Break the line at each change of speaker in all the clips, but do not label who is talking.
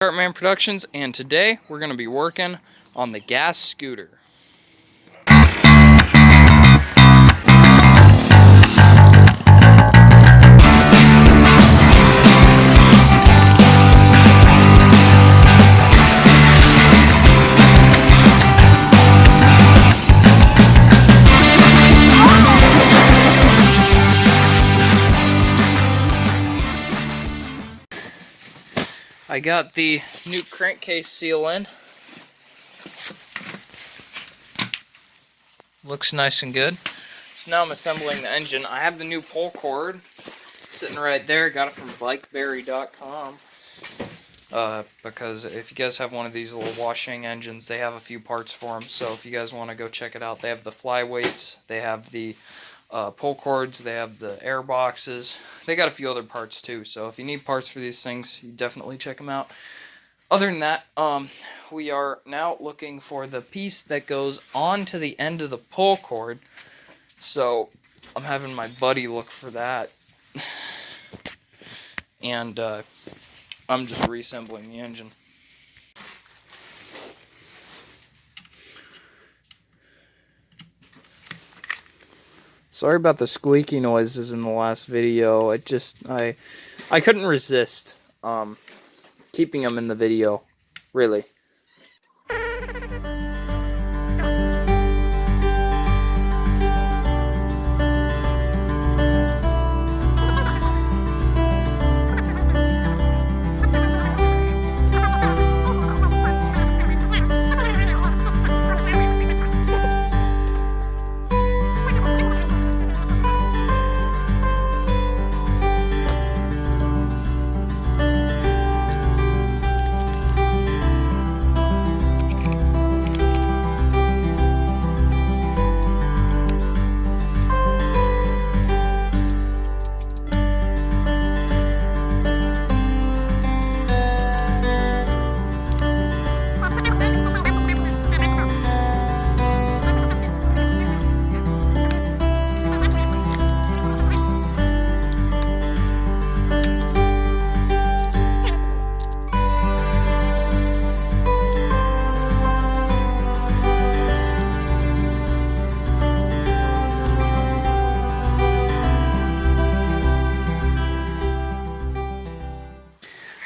Cartman Productions, and today we're going to be working on the gas scooter. I got the new crankcase seal in. Looks nice and good. So now I'm assembling the engine. I have the new pull cord sitting right there. Got it from bikeberry.com. Because if you guys have one of these little washing engines, they have a few parts for them. So if you guys want to go check it out, they have the flyweights, they have the pull cords, they have the air boxes. They got a few other parts too. So if you need parts for these things, you definitely check them out. Other than that, we are now looking for the piece that goes onto the end of the pull cord. So I'm having my buddy look for that. And I'm just reassembling the engine. Sorry about the squeaky noises in the last video. I couldn't resist keeping them in the video, really.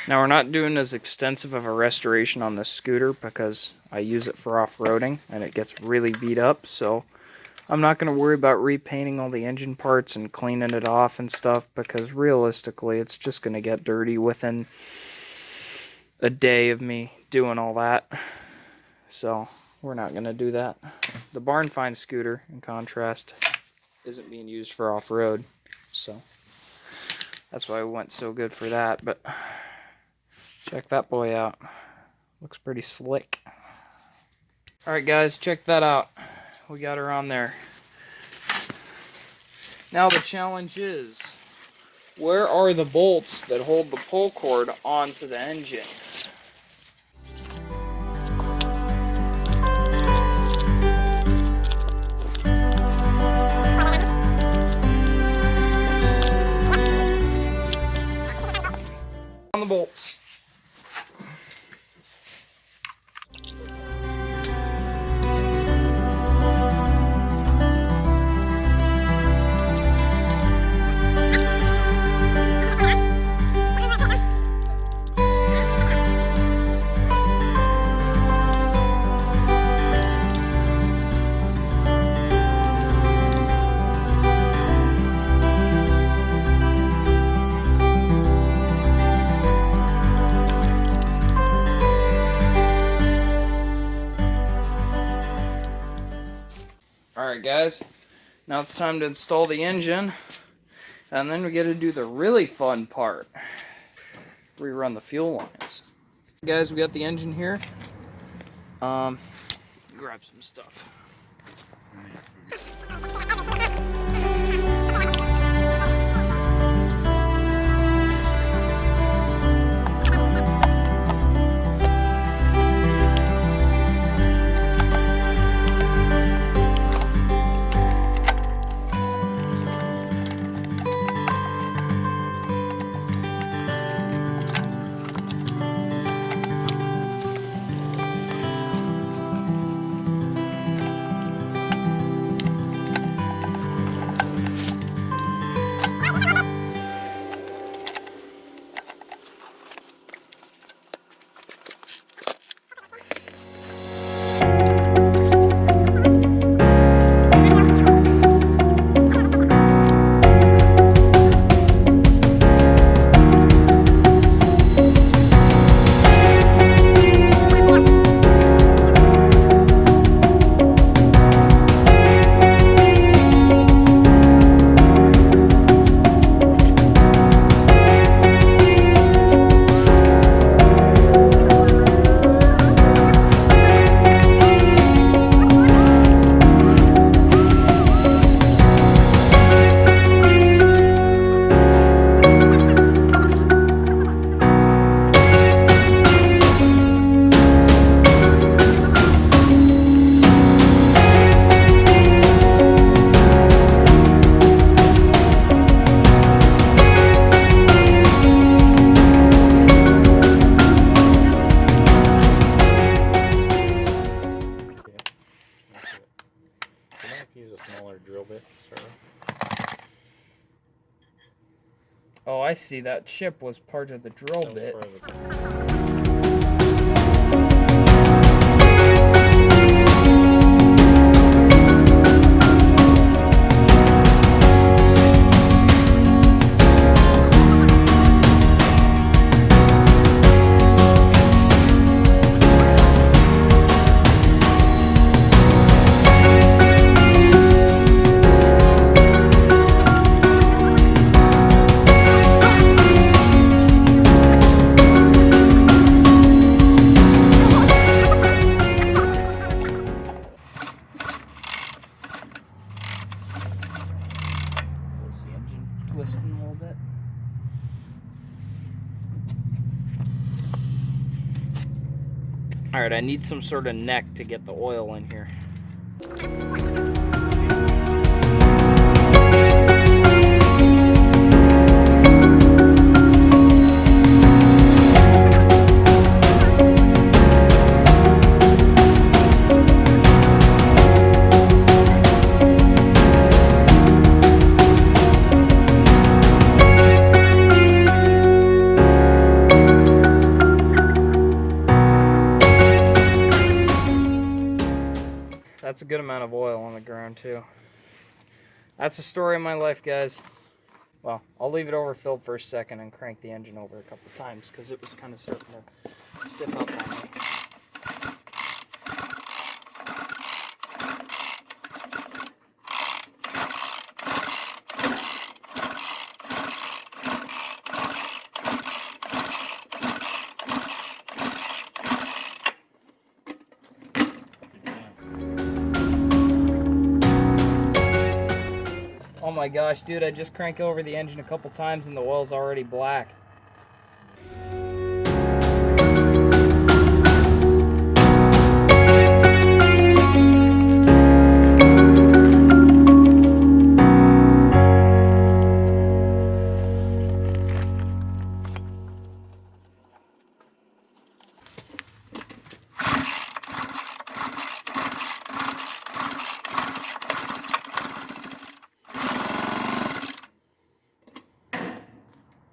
Now we're not doing as extensive of a restoration on this scooter because I use it for off-roading and it gets really beat up, so I'm not going to worry about repainting all the engine parts and cleaning it off and stuff because realistically it's just going to get dirty within a day of me doing all that. So we're not going to do that. The Barn Find scooter, in contrast, isn't being used for off-road, so that's why I went so good for that. But check that boy out. Looks pretty slick. Alright guys, check that out. We got her on there. Now the challenge is, where are the bolts that hold the pull cord onto the engine? On the bolts. Alright guys, now it's time to install the engine, and then we get to do the really fun part. Rerun the fuel lines. Guys, we got the engine here. Grab some stuff. I see. That chip was part of the drill bit. Twisting a little bit. Alright, I need some sort of neck to get the oil in here. That's a good amount of oil on the ground too. That's the story of my life, guys. Well, I'll leave it overfilled for a second and crank the engine over a couple times because it was kind of starting to stiff up on me. Oh my gosh, dude, I just cranked over the engine a couple times and the oil's already black.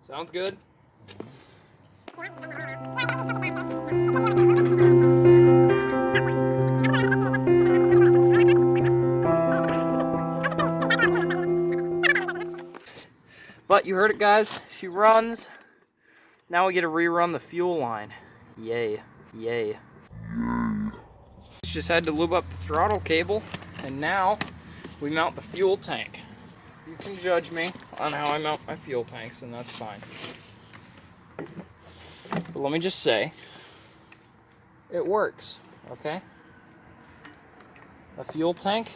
Sounds good. But you heard it, guys. She runs. Now we get to rerun the fuel line. Yay. Yay. Just had to lube up the throttle cable, and now we mount the fuel tank. You can judge me on how I mount my fuel tanks, and that's fine. But let me just say, it works, okay? A fuel tank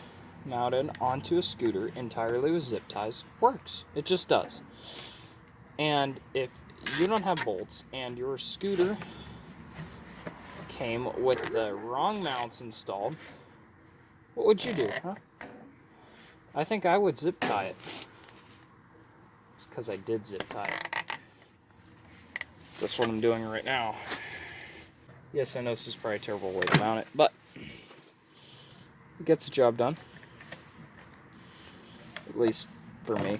mounted onto a scooter entirely with zip ties works. It just does. And if you don't have bolts and your scooter came with the wrong mounts installed, what would you do, huh? I think I would zip tie it. It's because I did zip tie it. That's what I'm doing right now. Yes, I know this is probably a terrible way to mount it, but it gets the job done. At least for me.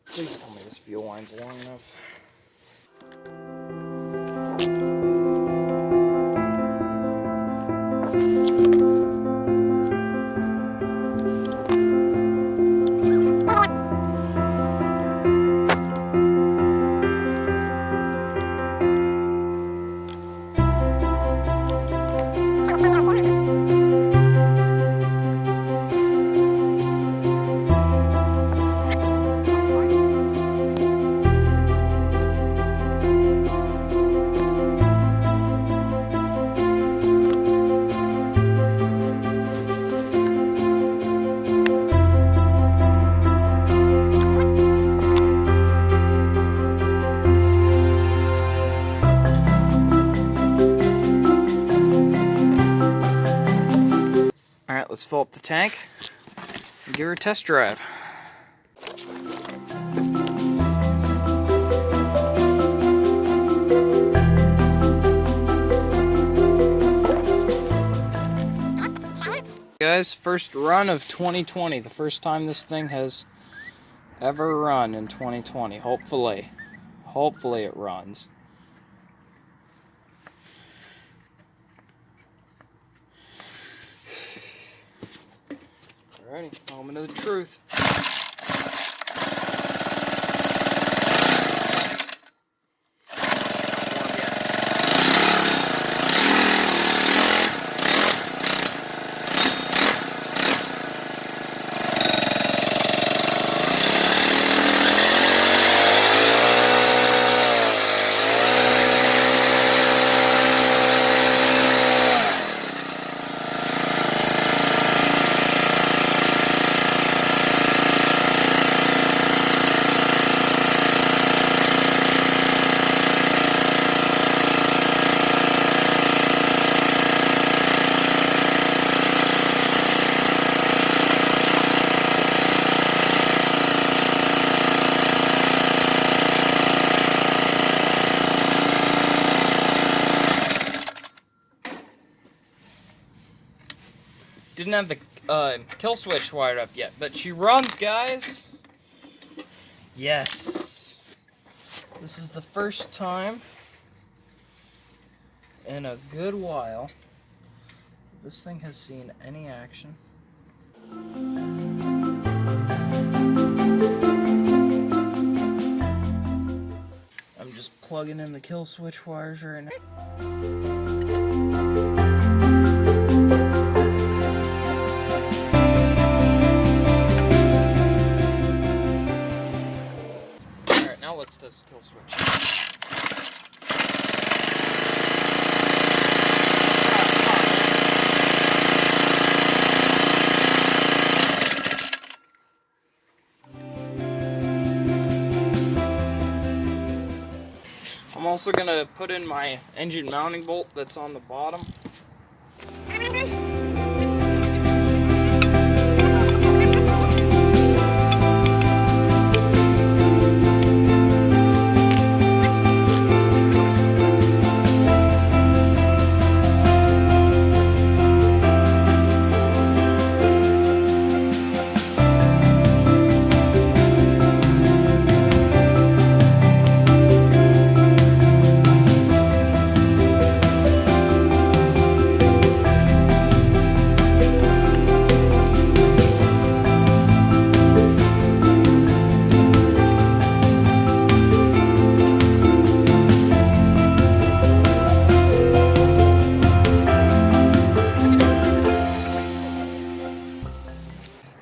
Please tell me this fuel line's long enough. Alright, let's fill up the tank and give her a test drive. guys, first run of 2020. The first time this thing has ever run in 2020. Hopefully it runs. Alrighty, moment of the truth. Didn't have the kill switch wired up yet, but she runs, guys. Yes. This is the first time in a good while this thing has seen any action. I'm just plugging in the kill switch wires right now. Now let's test the kill switch. I'm also going to put in my engine mounting bolt that's on the bottom.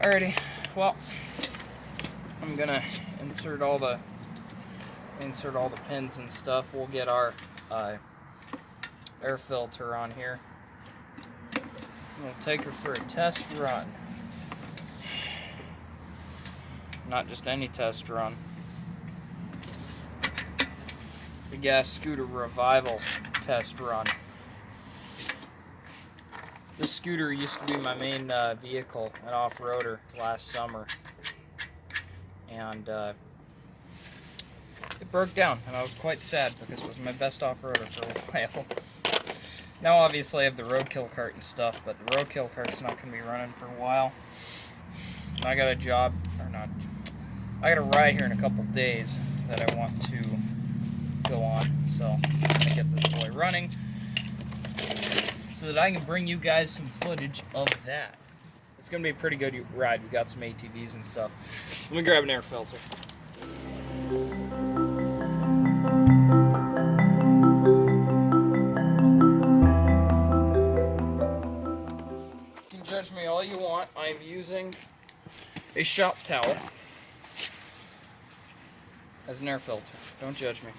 Alrighty, well, I'm gonna insert all the pins and stuff. We'll get our air filter on here. We'll take her for a test run. Not just any test run. The gas scooter revival test run. This scooter used to be my main vehicle and off-roader last summer, and it broke down, and I was quite sad because it was my best off-roader for a while. Now obviously I have the roadkill cart and stuff, but the roadkill cart's not going to be running for a while. And I got a job, or not, I got a ride here in a couple days that I want to go on, so I'm going to get this boy running so that I can bring you guys some footage of that. It's going to be a pretty good ride. We got some ATVs and stuff. Let me grab an air filter. You can judge me all you want. I'm using a shop towel as an air filter. Don't judge me.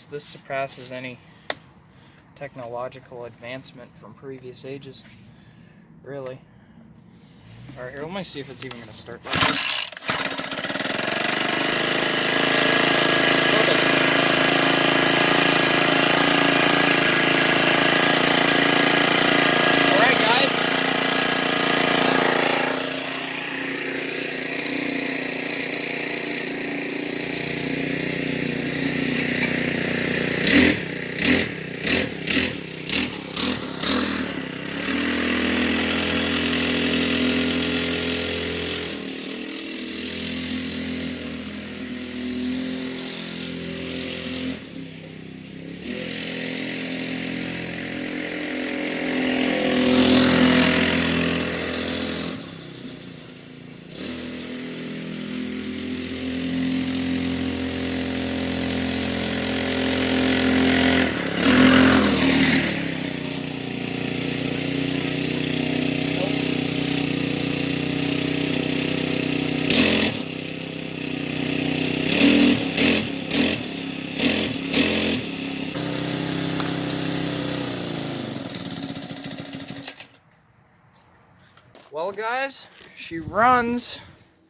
This surpasses any technological advancement from previous ages, really. Alright, here, let me see if it's even going to start like this. Alright, guys. Well, guys, she runs.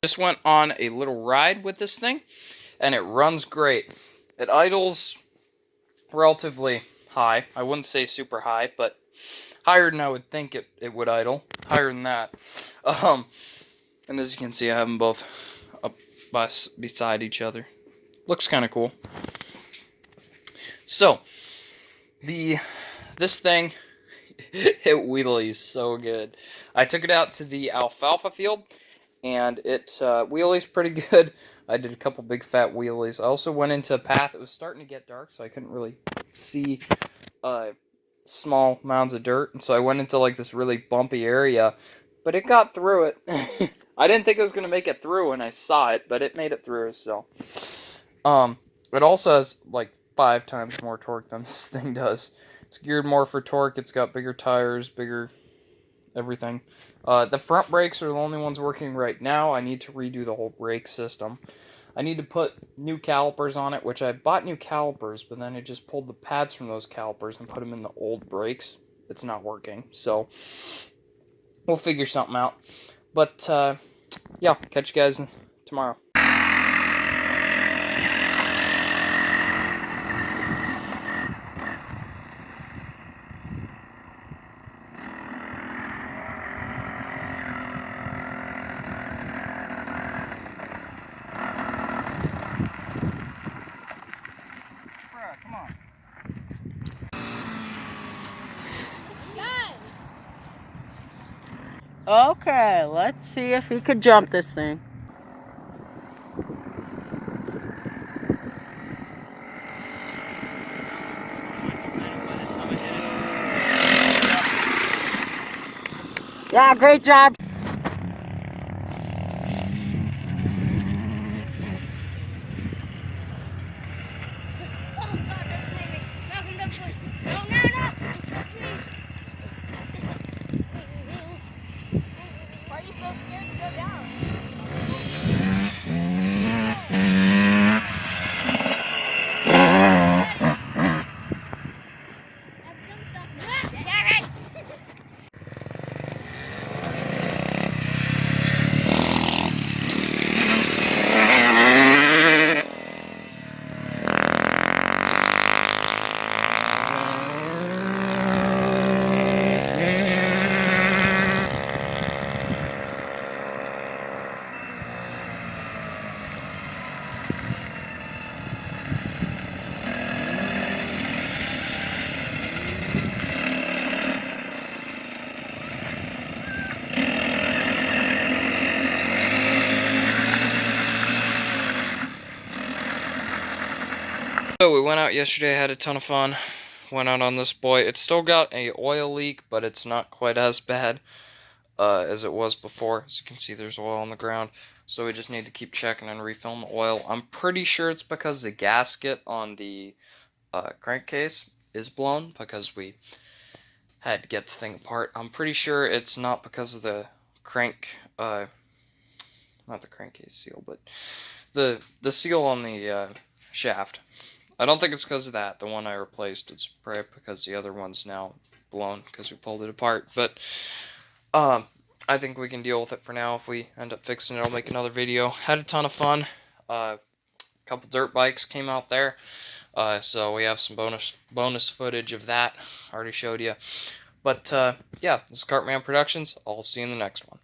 Just went on a little ride with this thing, and it runs great. It idles relatively high. I wouldn't say super high, but higher than I would think it would idle. Higher than that. And as you can see, I have them both up beside each other. Looks kind of cool. So, this thing, it wheelies so good. I took it out to the alfalfa field, and it wheelies pretty good. I did a couple big fat wheelies. I also went into a path. It was starting to get dark, so I couldn't really see small mounds of dirt, and so I went into like this really bumpy area, but it got through it. I didn't think it was gonna make it through when I saw it, but it made it through. So, it also has like 5 times more torque than this thing does. It's geared more for torque. It's got bigger tires, bigger everything. The front brakes are the only ones working right now. I need to redo the whole brake system. I need to put new calipers on it, which I bought new calipers, but then I just pulled the pads from those calipers and put them in the old brakes. It's not working, so we'll figure something out. But, yeah, catch you guys tomorrow. Come on.
Okay, let's see if he could jump this thing. Yeah, great job.
Why are you so scared to go down?
So we went out yesterday, had a ton of fun. Went out on this boy. It's still got a oil leak, but it's not quite as bad as it was before. As you can see, there's oil on the ground. So we just need to keep checking and refilling the oil. I'm pretty sure it's because the gasket on the crankcase is blown, because we had to get the thing apart. I'm pretty sure it's not because of the not the crankcase seal, but the seal on the shaft. I don't think it's because of that. The one I replaced, it's probably because the other one's now blown because we pulled it apart. But I think we can deal with it for now. If we end up fixing it, I'll make another video. Had a ton of fun. A couple dirt bikes came out there. So we have some bonus footage of that. Already showed you. But yeah, this is Cartman Productions. I'll see you in the next one.